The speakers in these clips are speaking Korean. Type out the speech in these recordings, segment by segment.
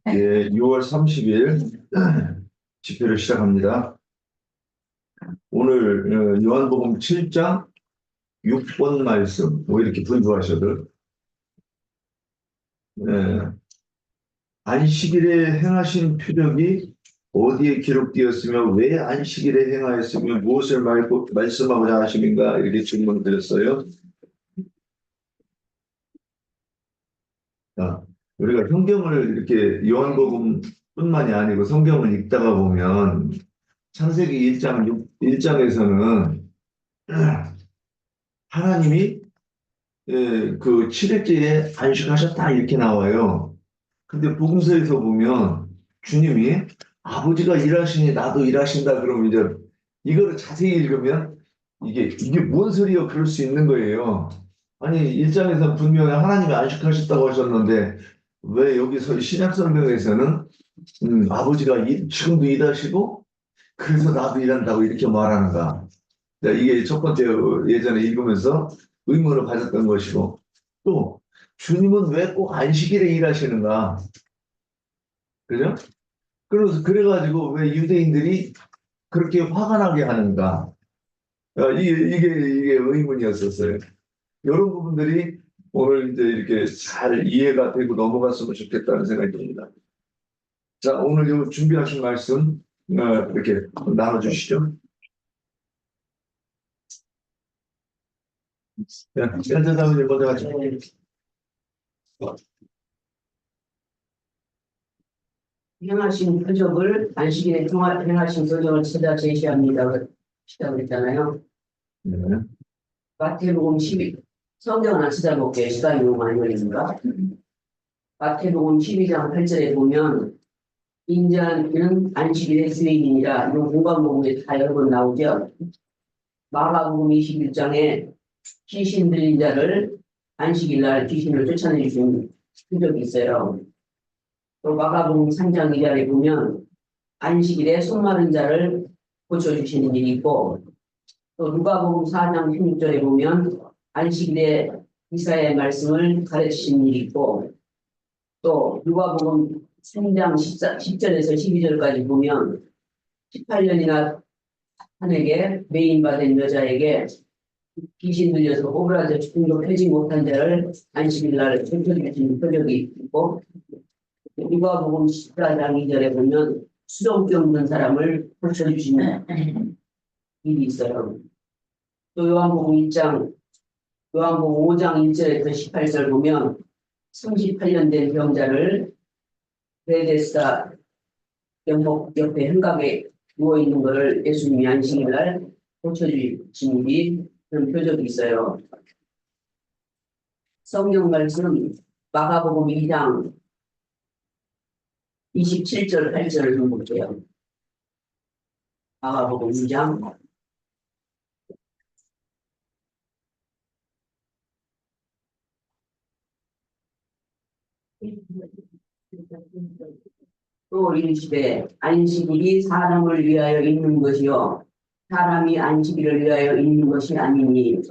예, 6월 30일 집회를 시작합니다. 오늘 요한복음 7장 6번 말씀, 뭐 이렇게 분주하셔도 안식일에 행하신 표적이 어디에 기록되었으며 왜 안식일에 행하였으며 무엇을 말씀하고자 하심인가 이렇게 질문을 드렸어요. 자, 우리가 성경을 이렇게 요한복음뿐만이 아니고 성경을 읽다가 보면 창세기 1장에서는 하나님이 그 7일째에 안식하셨다 이렇게 나와요. 근데 복음서에서 보면 주님이 아버지가 일하시니 나도 일하신다 그러면 이제 이거를 자세히 읽으면 이게 뭔 소리요? 그럴 수 있는 거예요. 아니 1장에서 분명히 하나님이 안식하셨다고 하셨는데 왜 여기서 신약성경에서는 아버지가 지금도 일하시고 그래서 나도 일한다고 이렇게 말하는가? 자, 이게 첫 번째 예전에 읽으면서 의문을 가졌던 것이고 또 주님은 왜 꼭 안식일에 일하시는가? 그죠? 그래가지고 왜 유대인들이 그렇게 화가 나게 하는가? 이게 의문이었었어요. 이런 부분들이 오늘 이제 이렇게 잘 이해가 되고 넘어갔으면 좋겠다는 생각이 듭니다. 자, 오늘 요 준비하신 말씀 이렇게 나눠주시죠. 현재사님 먼저 가죠. 행하신 표적을 안식일에 행하신 표적을 찾아 제시합니다. 시작을 했잖아요. 네. 마태복음 12 성경을 안 찾아볼게요. 시간이 너무 많이 걸리니까. 마태복음 12장 8절에 보면 인자한 이는 안식일의 주인이니라. 이거 공관복음에 다 여러 번 나오죠. 마가복음 21장에 귀신 들린 자를 안식일날 귀신을 쫓아내 주신 표적이 있어요. 또 마가복음 3장 2절에 보면 안식일에 손 마른 자를 고쳐주시는 일이 있고, 또 누가복음 4장 16절에 보면 안식일에 이사야의 말씀을 가르치시는 일이 있고, 또 누가복음 3장 10절에서 12절까지 보면 18년이나 한에게 매인받은 여자에게 귀신 들려서 오그라져 죽음도 펴지 못한 자를 안식일날 고쳐주시는 표적이 있고, 누가복음 14장 2절에 보면 수종병 있는 사람을 고쳐주시는 일이 있어요. 또 요한복음 5장 1절에서 18절 보면 38년 된 병자를 베데스다 연못 옆에 한강에 누워있는 것을 예수님이 안식일날 고쳐주신 일이 그런 표적이 있어요. 성경 말씀 마가복음 2장 27절 8절을 좀 볼게요. 마가복음 2장 또 이르시되 안식일이 사람을 위하여 있는 것이요 사람이 안식일을 위하여 있는 것이 아니니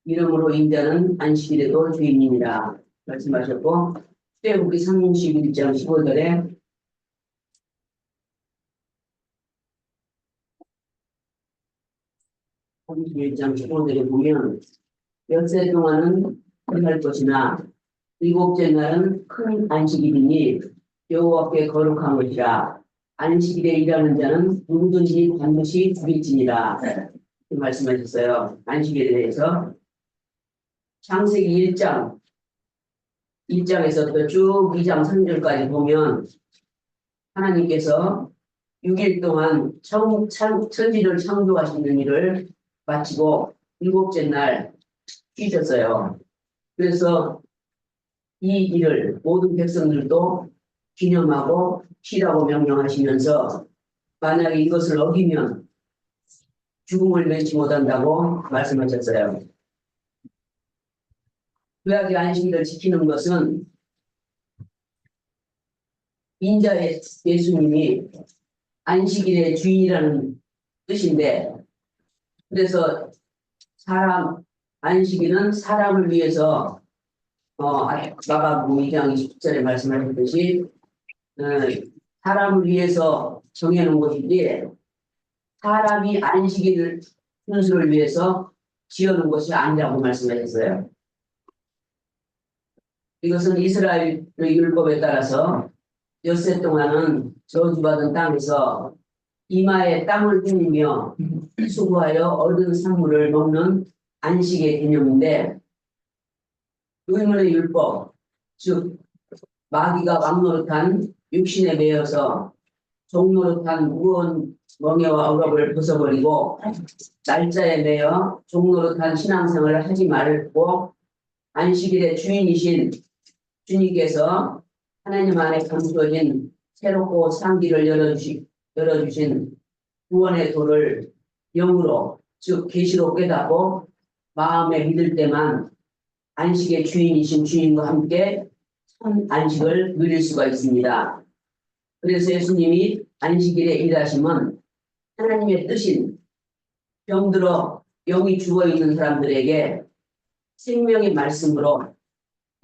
이러므로 인자는 안식일에도 주인이니라 말씀하셨고, 출애굽기 31장 15절에 31장 15절에 보면 엿새 동안은 할 것이나 일곱째 날은 큰 안식일이니 여호와께 거룩한 것이라. 안식일에 일하는 자는 누구든지 반드시 죽일지니라 말씀하셨어요. 안식일에 대해서 창세기 1장에서부터 쭉 2장 3절까지 보면 하나님께서 6일 동안 천지를 창조하시는 일을 마치고 일곱째 날 쉬셨어요. 그래서 이 일을 모든 백성들도 기념하고 쉬라고 명령하시면서 만약에 이것을 어기면 죽음을 면치 못한다고 말씀하셨어요. 구약의 안식일을 지키는 것은 인자의 예수님이 안식일의 주인이라는 뜻인데, 그래서 안식일은 사람을 위해서 마가복음 2장 20절에 말씀하셨듯이 어, 사람을 위해서 정해놓은 것이지 사람이 안식일 순수를 위해서 지어놓은 것이 아니라고 말씀하셨어요. 이것은 이스라엘의 율법에 따라서 엿새 동안은 저주받은 땅에서 이마에 땀을 흘리며 수고하여 얻은 산물을 먹는 안식의 개념인데 의문의 율법, 즉 마귀가 왕노릇한 육신에 매여서 종노릇한 무거운 멍에와 억압을 벗어버리고 날짜에 매여 종노릇한 신앙생활을 하지 말고 안식일의 주인이신 주님께서 하나님 안에 감추어진 새롭고 산 길을 열어주신 구원의 도를 영으로 즉 계시로 깨닫고 마음에 믿을 때만 안식의 주인이신 주님과 함께 참 안식을 누릴 수가 있습니다. 그래서 예수님이 안식일에 일하심은 하나님의 뜻인 병들어 영이 죽어있는 사람들에게 생명의 말씀으로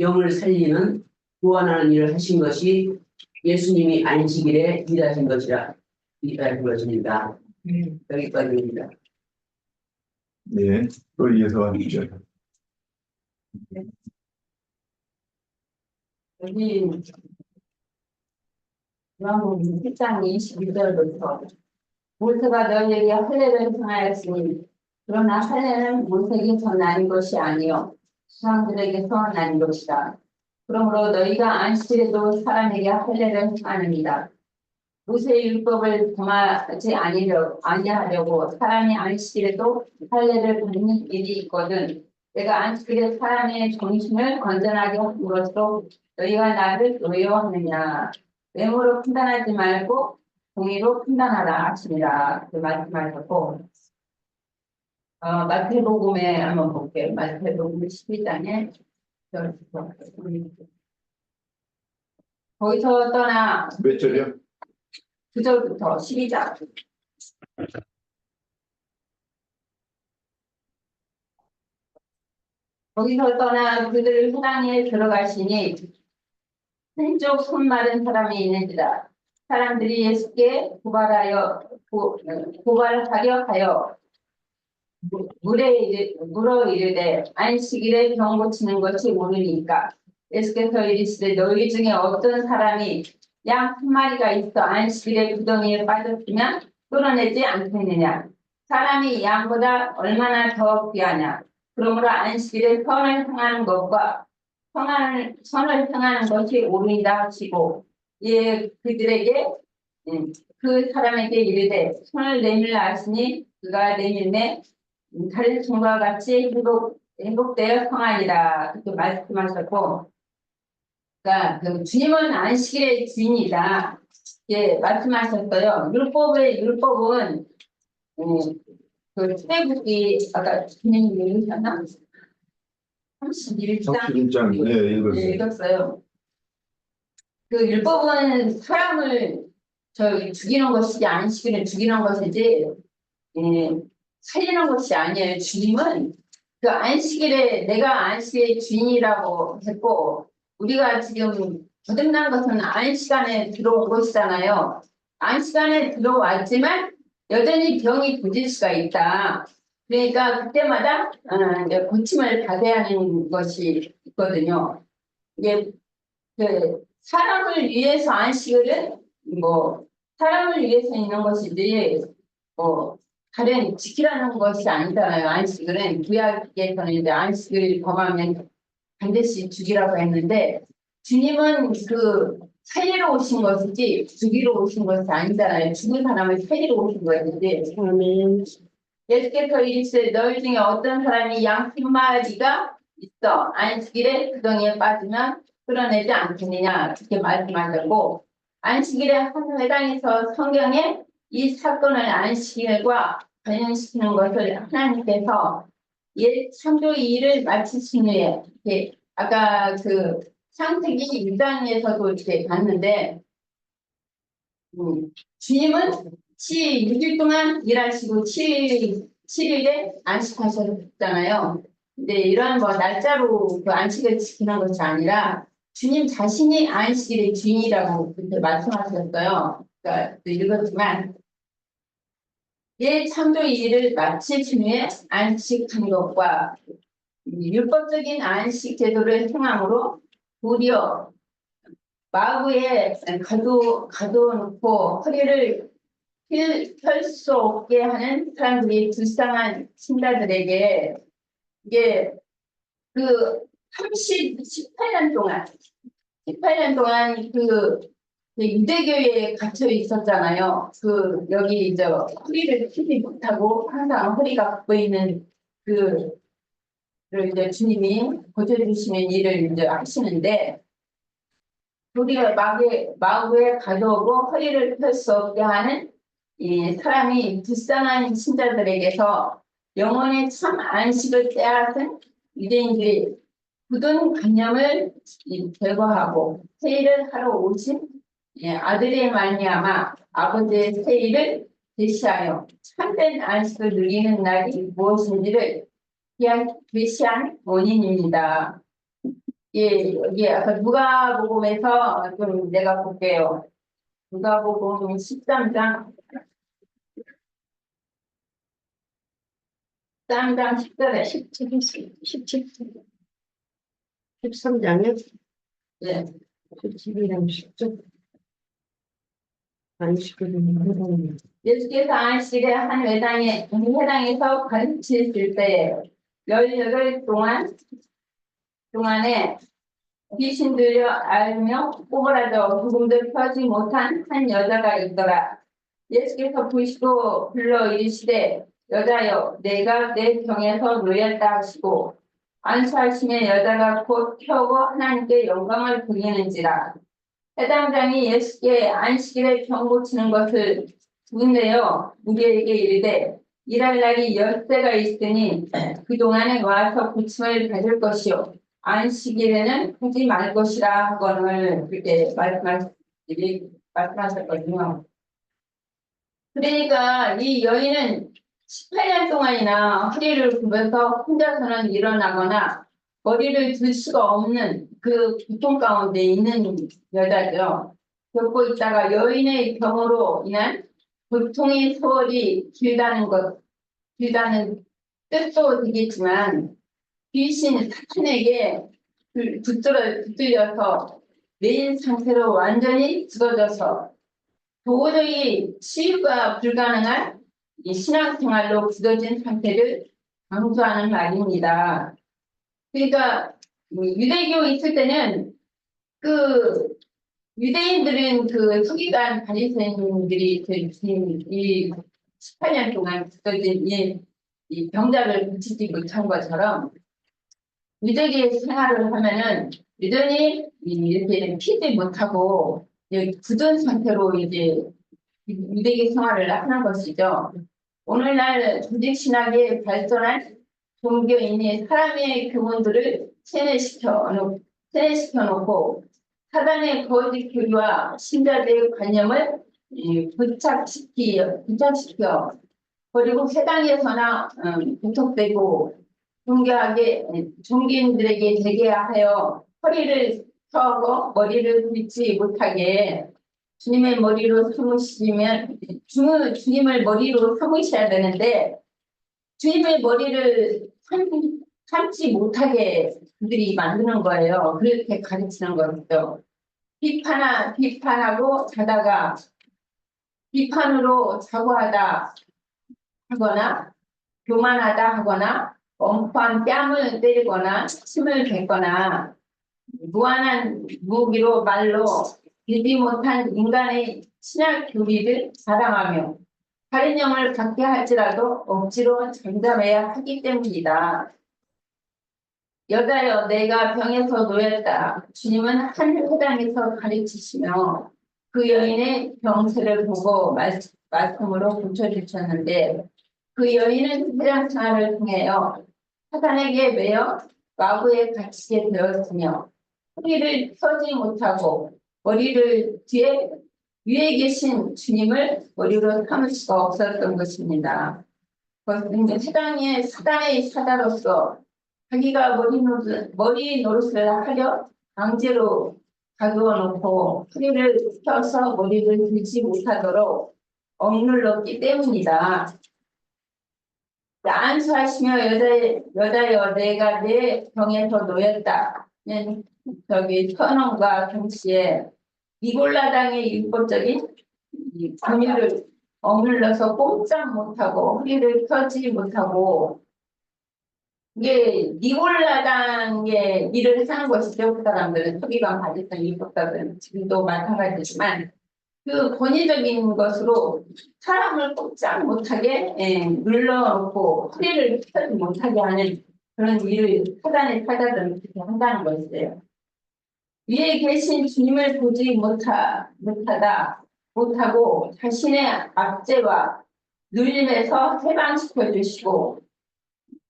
영을 살리는 구원하는 일을 하신 것이 예수님이 안식일에 일하신 것이라 일하신 것입니다. 여기까지입니다. 네, 또 이어서 하시죠. 여기 요한복음 1장 21절부터 모세가 너희에게 할례를 행하였으니 그러나 할례는 모세에게서 난 것이 아니요 사람들에게서 난 것이다. 그러므로 너희가 안식일에도 사람에게 할례를 행하느니라. 모세의 율법을 범하지 아니하려고 사람이 안식일에도 할례를 받는 일이 있거든. 내가 안식일에 사람의 정신을 건전하게 함으로써 너희가 나를 노여하느냐. 외모로 판단하지 말고 공의로 판단하라 하시니라. 그 말씀하셨고 마태복음에 한번 볼게요. 마태복음 12장에 거기서 떠나 몇 절이요? 9절부터 12장 거기서 떠나 그들 회당에 들어가시니 한쪽 손 마른 사람이 있는지라. 사람들이 예수께 고발하려 하여 물어 이르되 안식일에 병 고치는 것이 옳으니까. 예수께서 이르시되 너희 중에 어떤 사람이 양 한 마리가 있어 안식일에 구덩이에 빠졌으면 끌어내지 않겠느냐. 사람이 양보다 얼마나 더 귀하냐. 그러므로 안식일에 선을 행하는 것과 선을 행하는 것이 옳으니라 하시고 예 그들에게 그 사람에게 이르되 손을 내밀라 하시니 그가 내밀매 다른 종과 같이 행복되어 성하니라 그렇게 말씀하셨고, 그러니까 그 주님은 안식일의 주인이다. 예, 말씀하셨어요. 율법은 그 출애굽기 아까 주님이 읽으셨나? 31장 31장, 네, 읽었어요. 읽었어요. 그 율법은 사람을 죽이는 것이지 안식일을 죽이는 것이지 살리는 것이 아니에요. 주님은 그 안식일에 내가 안식일의 주인이라고 했고 우리가 지금 거듭난 것은 안식안에 들어온 것이잖아요. 안식안에 들어왔지만 여전히 병이 고질 수가 있다. 그러니까 그때마다 고침을 받아야 하는 것이 있거든요. 이게 그 사람을 위해서 안식일은 사람을 위해서 있는 것이지 다른 지키라는 것이 아니잖아요. 안식일은 구약에서는 이제 안식일을 범하면 반드시 죽이라고 했는데 주님은 그 살리러 오신 것이지 죽이러 오신 것이 아니잖아요. 죽은 사람을 살리러 오신 것이지. 예수께서 이르시되 너희 중에 어떤 사람이 양 한 마리가 있어 안식일에 구덩이에 빠지면 끌어내지 않겠느냐 그렇게 말씀하셨고, 안식일에 한 회당에서 성경에 이 사건을 안식일과 관련시키는 것을 하나님께서 옛 창조의 일을 마치신 후에 아까 그 창세기 1장에서도 이렇게 봤는데 주님은 6일 동안 일하시고 7일에 안식하셨잖아요. 근데 이런 날짜로 그 안식을 지키는 것이 아니라 주님 자신이 안식일의 주인이라고 그렇게 말씀하셨어요. 그러니까 또 읽었지만 창조의 일을 마치 주님의 안식한 것과 율법적인 안식 제도를 행함으로 도리어 마구에 가둬놓고 허리를 펼 수 없게 하는 사람들이 불쌍한 신자들에게 이게 그 18년 동안 그 유대교에 갇혀 있었잖아요. 여기 이제 허리를 펴지 못하고 항상 허리가 굽어 있는 를 이제 주님이 고쳐주시는 일을 이제 하시는데 우리가 마구에 가져오고 허리를 펼 수 없게 하는 이 사람이 불쌍한 신자들에게서 영혼의 참 안식을 빼앗은 유대인들이 굳은 관념을 제거하고 세일을 하러 오신 아들의 말미암아 아버지의 세일을 제시하여 참된 안식을 누리는 날이 무엇인지를 계시한 원인입니다. 여기 아까 누가복음에서 좀 내가 볼게요. 누가복음 13장 10절에 13장에 네. 11장 10절 안식일은 예수께서 안식일에 한 회당에서 가르치실 때 18 동안에 귀신 들려 앓으며 꼬부라져 죽음도 펴지 못한 한 여자가 있더라. 예수께서 부시고 불러 이르시되 여자여 내가 내 병에서 놓였다 하시고 안수하시며 여자가 곧 펴고 하나님께 영광을 돌리는지라. 해당장이 예수께 안식일에 병 고치는 것을 두는데요 우리에게 이르되 일할 날이 10대가 있으니 그동안에 와서 고침을 받을 것이요 안식일에는 하지 말 것이라 하거늘 그렇게 말씀하셨거든요. 그러니까 이 여인은 18년 동안이나 허리를 굽어서 혼자서는 일어나거나 머리를 들 수가 없는 그 고통 가운데 있는 여자죠. 겪고 있다가 여인의 병으로 인한 고통의 세월이 길다는 뜻도 되겠지만 귀신 사탄에게 붙들려서 메인 상태로 완전히 쓰러져서 도저히 치유가 불가능한 이 신앙생활로 굳어진 상태를 강조하는 말입니다. 그러니까 유대교 있을 때는 유대인들은 서기관 바리새인들이 이 18년 동안 굳어진 이 병자를 고치지 못한 것처럼 유대교의 생활을 하면은 여전히 이렇게 피지 못하고 굳은 상태로 이제 유대교 생활을 하는 것이죠. 오늘날 조직 신학에 발전한 종교인이 사람의 교훈들을 세뇌시켜 놓고 사단의 거짓 교리와 신자들의 관념을 부착시켜 그리고 해당에서나 부탁되고 종교인들에게 되게 하여 허리를 펴고 머리를 빗지 못하게 주님의 머리로 삼으시면 주님을 머리로 삼으셔야 되는데 주님의 머리를 삼지 못하게 그들이 만드는 거예요. 그렇게 가르치는 거죠. 비판하고 자다가 비판으로 자고하다 하거나 교만하다 하거나 엉뚱한 뺨을 때리거나 침을 뱉거나 무한한 무기로 말로 믿지 못한 인간의 신학 교리를 자랑하며 다른 영을 갖게 할지라도 억지로 잠잠해야 하기 때문이다. 여자여 내가 병에서 놓였다. 주님은 한 회당에서 가르치시며 그 여인의 병세를 보고 말씀으로 고쳐주셨는데 그 여인은 회당 생활을 통하여 사단에게 매여 마구에 갇히게 되었으며 허리를 펴지 못하고 머리를 위에 계신 주님을 머리로 삼을 수가 없었던 것입니다. 그것은 회당의 사단의 사자로서 자기가 머리 노릇을 하려 강제로 가두어 놓고 허리를 펴서 머리를 들지 못하도록 억눌렀기 때문이다. 안수하시며 여자여 내가 내 병에서 놓였다. 저기 선언과 동시에 니골라당의 율법적인 이 권위를 억눌러서 꼼짝 못하고 허리를 펴지 못하고 이게 니골라당의 일을 하는 것이죠. 그 사람들은 서기관 받았던 율법가들은 지금도 마찬가지지만 그 권위적인 것으로 사람을 꼼짝 못하게 눌러놓고 허리를 펴지 못하게 하는 그런 일을 사단의 사자들은 그렇게 한다는 것이에요. 위에 계신 주님을 보지 못하고 자신의 압제와 눌림에서 해방시켜 주시고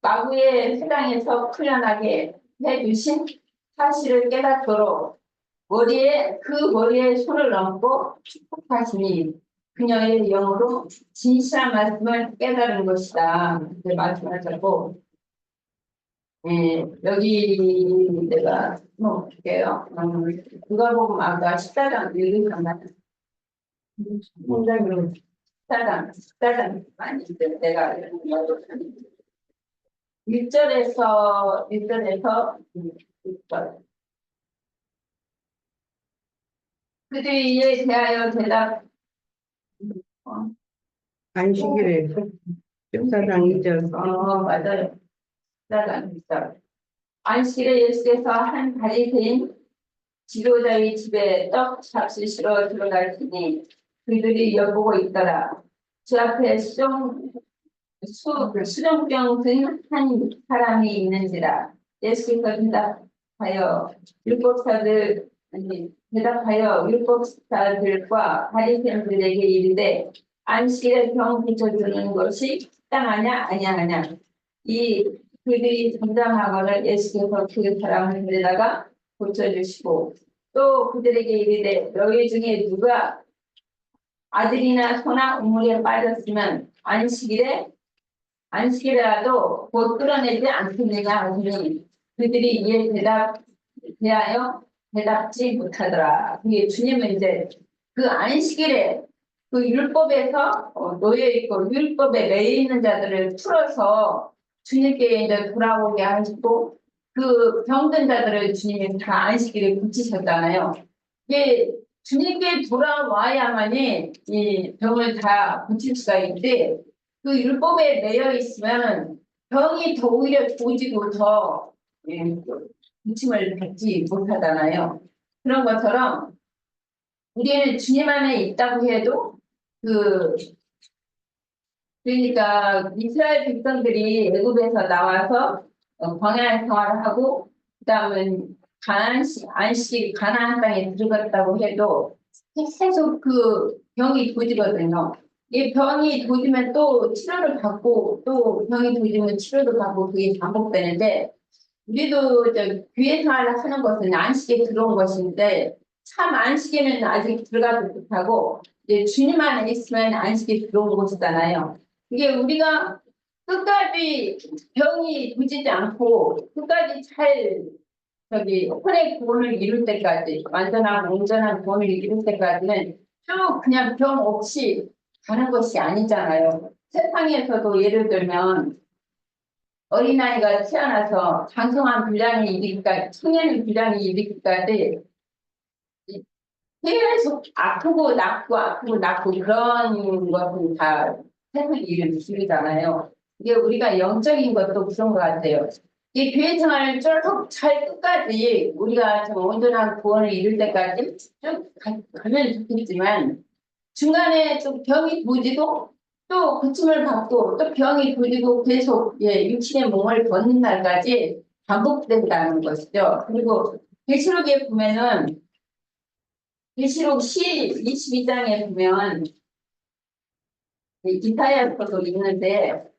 마구의 회당에서 풀려나게 해주신 사실을 깨닫도록 머리에 손을 얹고 축복하시니 그녀의 영으로 진실한 말씀을 깨달은 것이다. 이렇게 말씀하셨고, 여기 내가 볼게요. 누가복음 아까 14장 읽으셨나요? 14장 많이 내가 1절에서 6절. 그들에 대하여 대답 안식일에 14장 2절. 맞아요. 14장 6절. 안식일에 예수께서 한 바리새인 지도자의 집에 떡 잡수시러 들어가시니 그들이 엿보고 있더라. 그 앞에 수정병 든 한 사람이 있는지라. 예수께서 대답하여 율법사들과 바리새인들에게 이르되 안식일에 병 고쳐주는 것이 식당하냐 아니하냐. 이 그들이 잠잠하거늘 예수께서 그 사람을 데려다가 고쳐주시고 또 그들에게 이르되 너희 중에 누가 아들이나 소나 우물에 빠졌으면 안식일에라도 곧 끌어내지 않겠느냐 하시니 그들이 이에 대하여 대답지 못하더라. 그게 주님은 이제 그 안식일에 그 율법에서 놓여 있고 율법에 매여 있는 자들을 풀어서 주님께 이제 돌아오게 하시고 그 병든 자들을 주님이 다 안식일에 고치셨잖아요. 이게 주님께 돌아와야만이 이 병을 다 고칠 수가 있는데 그 율법에 매여 있으면 병이 더 오히려 좋아지고 더 고침을 받지 못하잖아요. 그런 것처럼 우리는 주님 안에 있다고 해도 그러니까 이스라엘 백성들이 애굽에서 나와서 광야 생활을 하고 그다음에 가나안 땅에 들어갔다고 해도 계속 그 병이 도지거든요. 이 병이 도지면 또 치료를 받고 또 병이 도지면 치료를 받고 그게 반복되는데 우리도 교회 생활을 하는 것은 안식에 들어온 것인데 참 안식에는 아직 들어가지 못하고 이제 주님 안에 있으면 안식에 들어온 것이잖아요. 이게 우리가 끝까지 병이 도지지 않고 끝까지 잘 혼의 구원을 이룰 때까지 완전한 온전한 구원을 이룰 때까지는 쭉 그냥 병 없이 가는 것이 아니잖아요. 세상에서도 예를 들면 어린아이가 태어나서 장성한 분량이 일으키기까지 청년의 분량이 일으키기까지 계속 아프고 낳고 그런 것은 다 세상의 일을 이루잖아요. 이게 우리가 영적인 것도 그런 것 같아요. 이 교회 생활을 쭉 잘 끝까지 우리가 좀 온전한 구원을 이룰 때까지 쭉 가면 좋겠지만 중간에 좀 병이 도지고 또 고침을 받고 또 병이 도지고 계속 육신의 몸을 벗는 날까지 반복된다는 것이죠. 그리고 계시록에 보면은 계시록 22장에 보면 이사야서도 있는데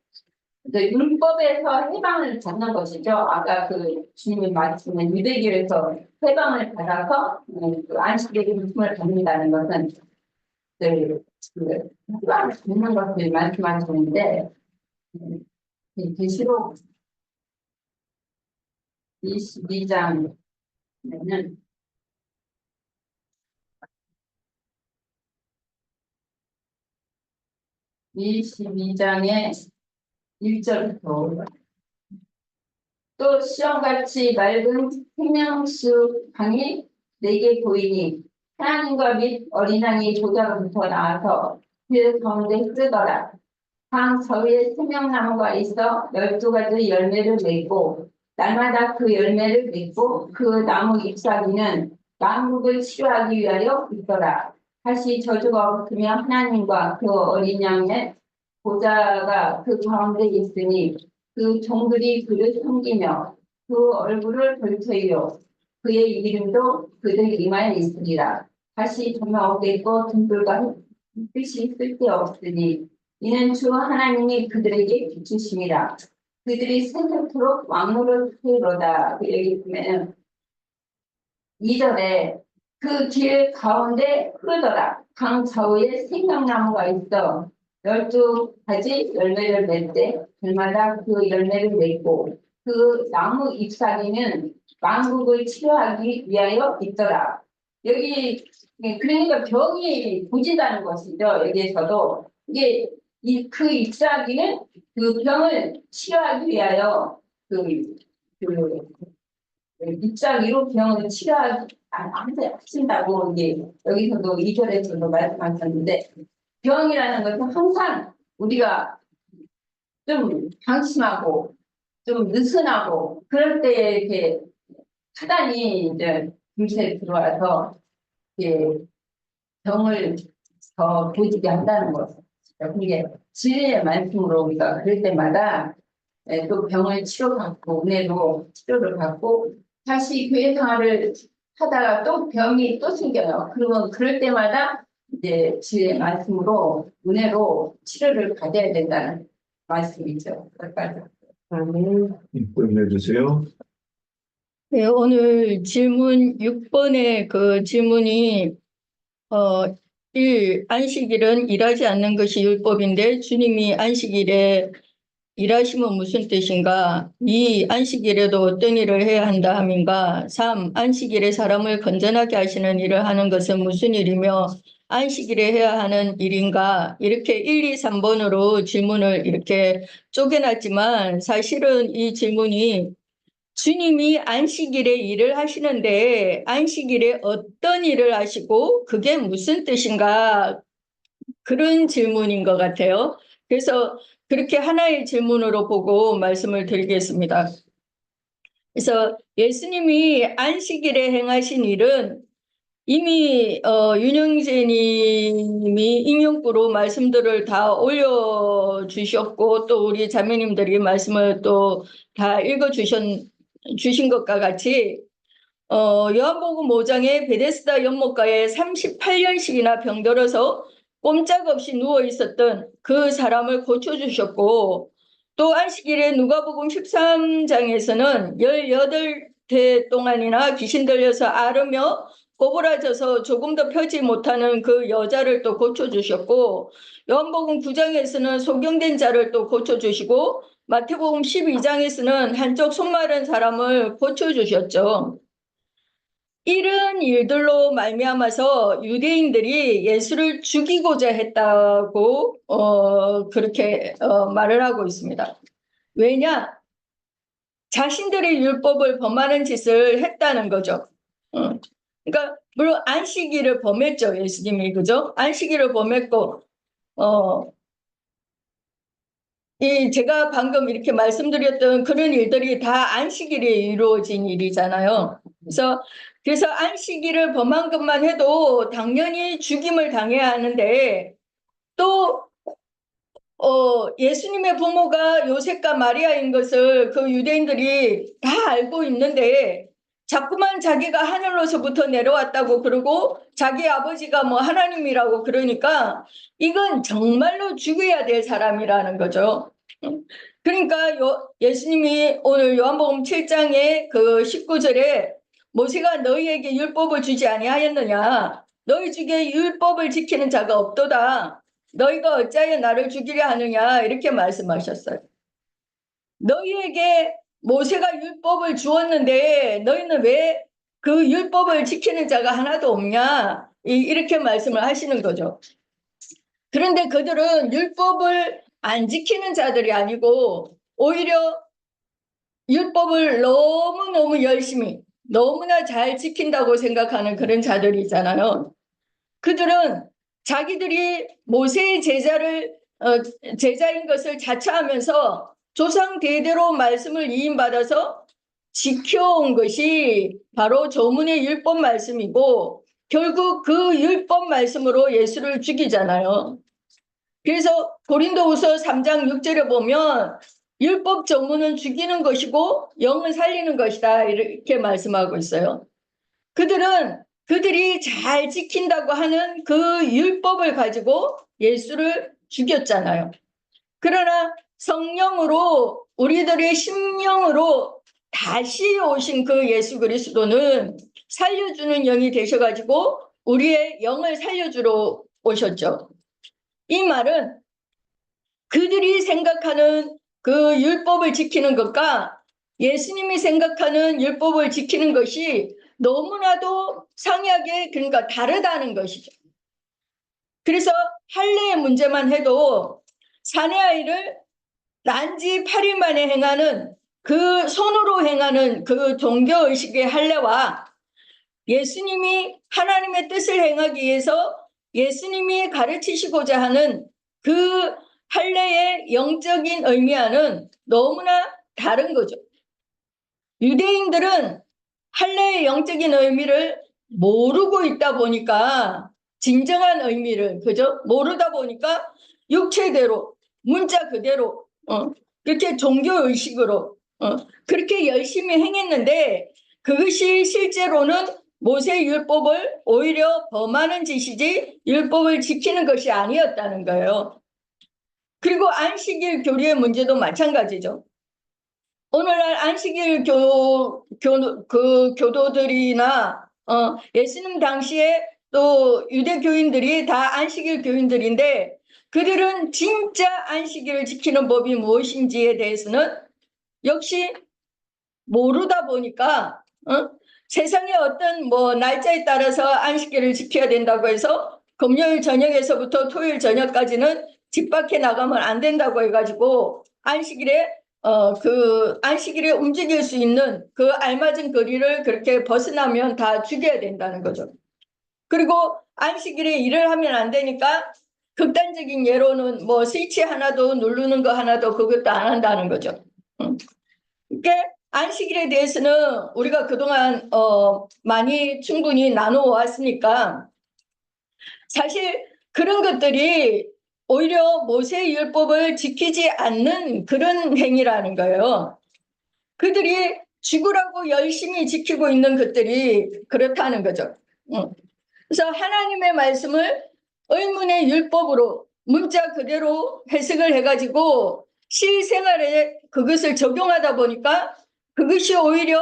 율법에서 해방을 받는 것이죠. 아까 그 주님이 말씀한 유대교에서 해방을 받아서 그 안식일의 율법을 받는다는 것은 해방을 받는 것을 말씀하시는데 계시록 22장 는 22장의 1절부터 또 시험같이 맑은 생명수 강이 내게 보이니 하나님과 및 어린 양이 보좌로부터 나와서 그 가운데 쓰더라. 강 저위에 생명나무가 있어 12가지 열매를 맺고 날마다 그 열매를 맺고 그 나무 잎사귀는 만국을 치료하기 위하여 있더라. 다시 저주가 없으며 하나님과 그 어린 양의 보좌가 그 가운데 있으니 그 종들이 그를 섬기며 그 얼굴을 돌트이요 그의 이름도 그들 이마에 있으리라. 다시 조명 없겠고 등불과 빛이 쓸데없으니 이는 주 하나님이 그들에게 비추심이라. 그들이 세세토록 왕노를 세우로다. 그 여기 보면은 2절에 그 길 가운데 흐르더라. 강 좌우에 생명나무가 있어 12가지 열매를 맺되 들마다 그 열매를 맺고 그 나무 잎사귀는 만국을 치료하기 위하여 있더라. 여기 그러니까 병이 부진다는 것이죠. 여기에서도 이게 그 잎사귀는 그 병을 치료하기 위하여 그 잎사귀로 병을 치료하신다고 이게 여기서도 2절에서도 말씀하셨는데 병이라는 것은 항상 우리가 좀 방심하고 좀 느슨하고 그럴 때 이렇게 사단이 이제 금세 들어와서 이렇게 병을 더 보이게 한다는 것이죠. 그게 진리의 말씀으로 우리가 그럴 때마다 또 병을 치료받고 은혜로 치료를 받고 다시 교회 생활을 하다가 또 병이 또 생겨요. 그러면 그럴 때마다 이제 주의 말씀으로 은혜로 치료를 받아야 된다는 말씀이죠. 아멘. 보내주세요. 네, 오늘 질문 6번의 그 질문이 1. 안식일은 일하지 않는 것이 율법인데 주님이 안식일에 일하시면 무슨 뜻인가? 2. 안식일에도 어떤 일을 해야 한다 함인가? 3. 안식일에 사람을 건전하게 하시는 일을 하는 것은 무슨 일이며 안식일에 해야 하는 일인가? 이렇게 1, 2, 3번으로 질문을 이렇게 쪼개놨지만 사실은 이 질문이 주님이 안식일에 일을 하시는데 안식일에 어떤 일을 하시고 그게 무슨 뜻인가? 그런 질문인 것 같아요. 그래서 그렇게 하나의 질문으로 보고 말씀을 드리겠습니다. 그래서 예수님이 안식일에 행하신 일은 이미 윤영재 님이 인용구로 말씀들을 다 올려주셨고 또 우리 자매님들이 말씀을 또 다 주신 것과 같이 요한복음 5장에 베데스다 연못가에 38년씩이나 병들어서 꼼짝없이 누워 있었던 그 사람을 고쳐주셨고 또 안식일에 누가복음 13장에서는 18대 동안이나 귀신 들려서 앓으며 꼬부라져서 조금도 펴지 못하는 그 여자를 또 고쳐주셨고 요한복음 9장에서는 소경된 자를 또 고쳐주시고 마태복음 12장에서는 한쪽 손 마른 사람을 고쳐주셨죠. 이런 일들로 말미암아서 유대인들이 예수를 죽이고자 했다고 그렇게 말을 하고 있습니다. 왜냐? 자신들의 율법을 범하는 짓을 했다는 거죠. 그러니까 물론 안식일을 범했죠, 예수님이. 그죠? 안식일을 범했고 제가 방금 이렇게 말씀드렸던 그런 일들이 다 안식일에 이루어진 일이잖아요. 그래서 안식일을 범한 것만 해도 당연히 죽임을 당해야 하는데 또 예수님의 부모가 요셉과 마리아인 것을 그 유대인들이 다 알고 있는데 자꾸만 자기가 하늘로서부터 내려왔다고 그러고 자기 아버지가 뭐 하나님이라고 그러니까 이건 정말로 죽여야 될 사람이라는 거죠. 그러니까 예수님이 오늘 요한복음 7장의 그 19절에 모세가 너희에게 율법을 주지 아니하였느냐? 너희 중에 율법을 지키는 자가 없도다. 너희가 어찌하여 나를 죽이려 하느냐? 이렇게 말씀하셨어요. 너희에게 모세가 율법을 주었는데 너희는 왜 그 율법을 지키는 자가 하나도 없냐? 이렇게 말씀을 하시는 거죠. 그런데 그들은 율법을 안 지키는 자들이 아니고 오히려 율법을 너무너무 열심히 너무나 잘 지킨다고 생각하는 그런 자들이 있잖아요. 그들은 자기들이 모세의 제자인 것을 자처하면서 조상 대대로 말씀을 이임받아서 지켜온 것이 바로 조문의 율법 말씀이고 결국 그 율법 말씀으로 예수를 죽이잖아요. 그래서 고린도후서 3장 6절에 보면 율법 조문은 죽이는 것이고 영을 살리는 것이다 이렇게 말씀하고 있어요. 그들이 잘 지킨다고 하는 그 율법을 가지고 예수를 죽였잖아요. 그러나 성령으로 우리들의 심령으로 다시 오신 그 예수 그리스도는 살려주는 영이 되셔가지고 우리의 영을 살려주러 오셨죠. 이 말은 그들이 생각하는 그 율법을 지키는 것과 예수님이 생각하는 율법을 지키는 것이 너무나도 상이하게 그러니까 다르다는 것이죠. 그래서 할례의 문제만 해도 사내 아이를 난지 8일 만에 행하는 그 손으로 행하는 그 종교의식의 할례와 예수님이 하나님의 뜻을 행하기 위해서 예수님이 가르치시고자 하는 그 할례의 영적인 의미와는 너무나 다른 거죠. 유대인들은 할례의 영적인 의미를 모르고 있다 보니까 진정한 의미를 그죠? 모르다 보니까 육체대로 문자 그대로 이렇게 종교의식으로 그렇게 열심히 행했는데 그것이 실제로는 모세 율법을 오히려 범하는 짓이지 율법을 지키는 것이 아니었다는 거예요. 그리고 안식일 교리의 문제도 마찬가지죠. 오늘날 안식일 교도들이나 예수님 당시에 또 유대교인들이 다 안식일 교인들인데 그들은 진짜 안식일을 지키는 법이 무엇인지에 대해서는 역시 모르다 보니까 세상에 어떤 뭐 날짜에 따라서 안식일을 지켜야 된다고 해서 금요일 저녁에서부터 토요일 저녁까지는 집 밖에 나가면 안 된다고 해가지고 안식일에 움직일 수 있는 그 알맞은 거리를 그렇게 벗어나면 다 죽여야 된다는 거죠. 그리고 안식일에 일을 하면 안 되니까 극단적인 예로는 뭐 스위치 하나도 누르는 거 하나도 그것도 안 한다는 거죠. 그러니까 안식일에 대해서는 우리가 그동안 많이 충분히 나누어 왔으니까 사실 그런 것들이 오히려 모세의 율법을 지키지 않는 그런 행위라는 거예요. 그들이 죽으라고 열심히 지키고 있는 것들이 그렇다는 거죠. 그래서 하나님의 말씀을 의문의 율법으로 문자 그대로 해석을 해가지고 실생활에 그것을 적용하다 보니까 그것이 오히려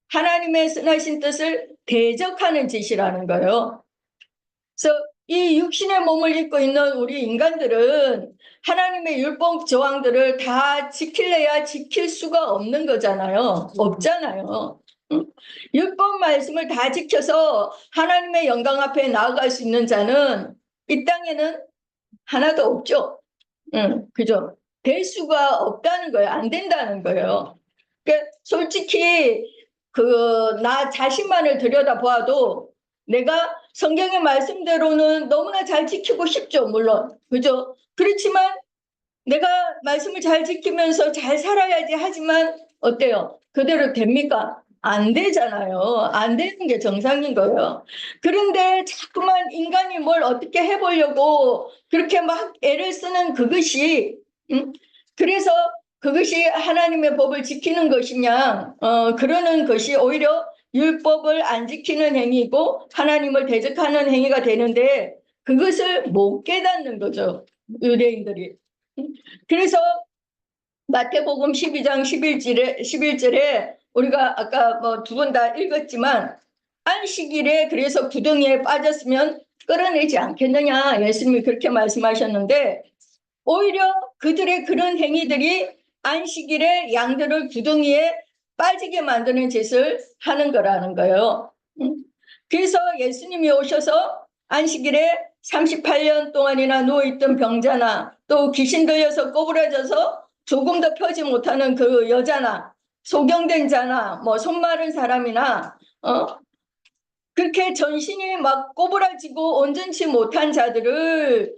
하나님의 선하신 뜻을 대적하는 짓이라는 거예요. 그래서 이 육신의 몸을 입고 있는 우리 인간들은 하나님의 율법 조항들을 다 지킬래야 지킬 수가 없는 거잖아요. 없잖아요. 율법 말씀을 다 지켜서 하나님의 영광 앞에 나아갈 수 있는 자는 이 땅에는 하나도 없죠. 그죠? 될 수가 없다는 거예요. 안 된다는 거예요. 그러니까 솔직히 나 자신만을 들여다보아도 내가 성경의 말씀대로는 너무나 잘 지키고 싶죠, 물론. 그죠? 그렇지만 내가 말씀을 잘 지키면서 잘 살아야지 하지만 어때요? 그대로 됩니까? 안 되잖아요. 안 되는 게 정상인 거예요. 그런데 자꾸만 인간이 뭘 어떻게 해보려고 그렇게 막 애를 쓰는 그것이, 그래서 그것이 하나님의 법을 지키는 것이냐, 그러는 것이 오히려 율법을 안 지키는 행위고 하나님을 대적하는 행위가 되는데 그것을 못 깨닫는 거죠. 유대인들이. 그래서 마태복음 12장 11절에 우리가 아까 뭐 두 번 다 읽었지만 안식일에 그래서 구덩이에 빠졌으면 끌어내지 않겠느냐 예수님이 그렇게 말씀하셨는데 오히려 그들의 그런 행위들이 안식일에 양들을 구덩이에 빠지게 만드는 짓을 하는 거라는 거예요. 그래서 예수님이 오셔서 안식일에 38년 동안이나 누워있던 병자나 또 귀신 들려서 꼬부라져서 조금 더 펴지 못하는 그 여자나 소경된 자나 뭐 손 마른 사람이나 그렇게 전신이 막 꼬부라지고 온전치 못한 자들을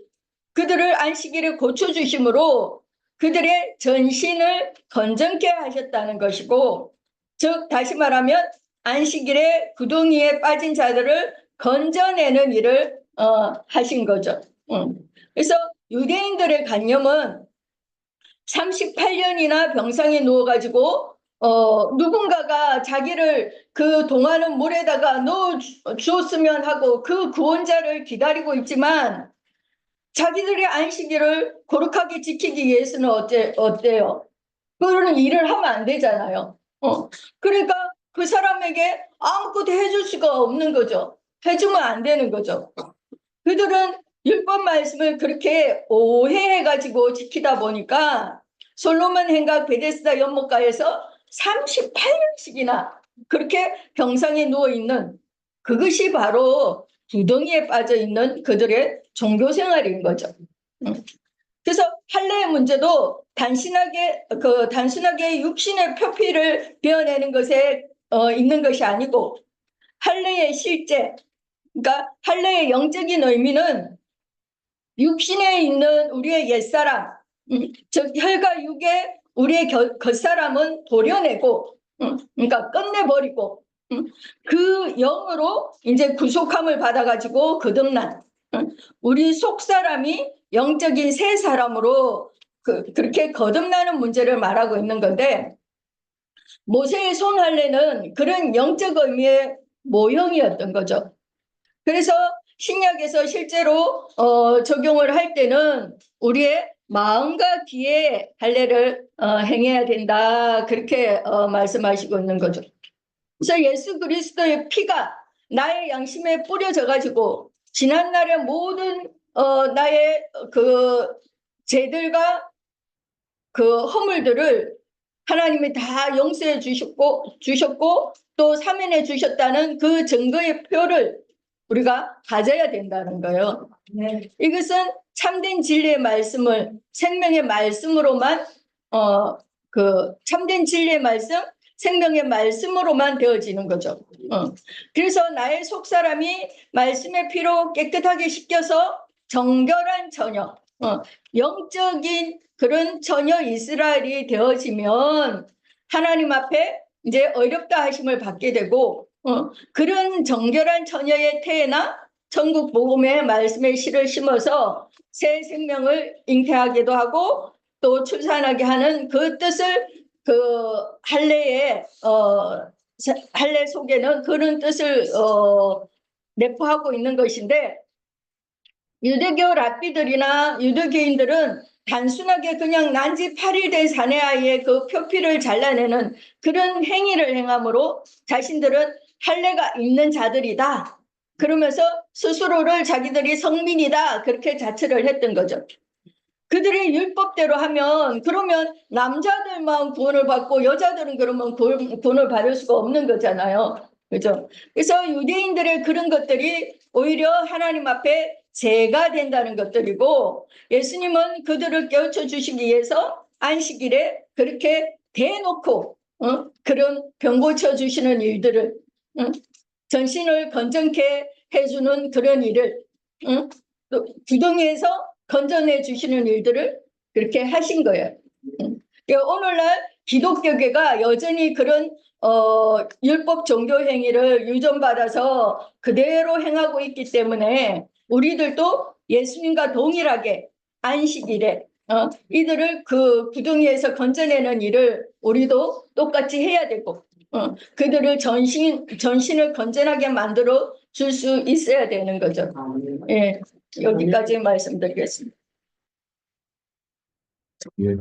그들을 안식일에 고쳐주심으로 그들의 전신을 건전케 하셨다는 것이고, 즉 다시 말하면 안식일에 구덩이에 빠진 자들을 건져내는 일을 하신 거죠. 그래서 유대인들의 관념은 38년이나 병상에 누워가지고 누군가가 자기를 그 동하는 물에다가 넣어 주었으면 하고 그 구원자를 기다리고 있지만 자기들의 안식일을 거룩하게 지키기 위해서는 어때요? 그런 일을 하면 안 되잖아요. 그러니까 그 사람에게 아무것도 해줄 수가 없는 거죠. 해주면 안 되는 거죠. 그들은 율법 말씀을 그렇게 오해해가지고 지키다 보니까 솔로몬 행각 베데스다 연못가에서 38년씩이나 그렇게 병상에 누워있는 그것이 바로 구덩이에 빠져있는 그들의 종교 생활인 거죠. 그래서 할례의 문제도 단순하게 육신의 표피를 베어내는 것에 있는 것이 아니고 할례의 실제, 그러니까 할례의 영적인 의미는 육신에 있는 우리의 옛사람, 즉 혈과 육의 우리의 겉사람은 도려내고, 그러니까 끝내버리고, 그 영으로 이제 구속함을 받아가지고 거듭난 우리 속사람이 영적인 새 사람으로 그렇게 거듭나는 문제를 말하고 있는 건데, 모세의 손할례는 그런 영적 의미의 모형이었던 거죠. 그래서 신약에서 실제로 적용을 할 때는 우리의 마음과 귀에 할례를 행해야 된다, 그렇게 말씀하시고 있는 거죠. 그래서 예수 그리스도의 피가 나의 양심에 뿌려져 가지고 지난날의 모든 나의 그 죄들과 그 허물들을 하나님이 다 용서해 주셨고 또 사면해 주셨다는 그 증거의 표를 우리가 가져야 된다는 거예요. 네. 이것은 참된 진리의 말씀을 생명의 말씀으로만 참된 진리의 말씀, 생명의 말씀으로만 되어지는 거죠. 그래서 나의 속사람이 말씀의 피로 깨끗하게 씻겨서 정결한 처녀, 영적인 그런 처녀 이스라엘이 되어지면 하나님 앞에 이제 어렵다 하심을 받게 되고, 그런 정결한 처녀의 태에나 천국 복음의 말씀의 씨를 심어서 새 생명을 잉태하기도 하고 또 출산하게 하는 그 뜻을 그 할례의 할례 속에는 그런 뜻을 내포하고 있는 것인데, 유대교 랍비들이나 유대교인들은 단순하게 그냥 난지 8일 된 사내 아이의 그 표피를 잘라내는 그런 행위를 행함으로 자신들은 할례가 있는 자들이다, 그러면서 스스로를 자기들이 성민이다, 그렇게 자처를 했던 거죠. 그들의 율법대로 하면 그러면 남자들만 구원을 받고 여자들은 그러면 구원을 받을 수가 없는 거잖아요. 그죠? 그래서 유대인들의 그런 것들이 오히려 하나님 앞에 죄가 된다는 것들이고, 예수님은 그들을 깨우쳐 주시기 위해서 안식일에 그렇게 대놓고 그런 병 고쳐 주시는 일들을, 전신을 건전케 해주는 그런 일을, 또 구덩이에서 건져내 주시는 일들을 그렇게 하신 거예요. 오늘날 기독교계가 여전히 그런 율법 종교 행위를 유전받아서 그대로 행하고 있기 때문에 우리들도 예수님과 동일하게 안식일에 이들을 그 구덩이에서 건져내는 일을 우리도 똑같이 해야 되고, 그들을 전신을 건전하게 만들어 줄 수 있어야 되는 거죠. 예, 여기까지 말씀드리겠습니다. 예.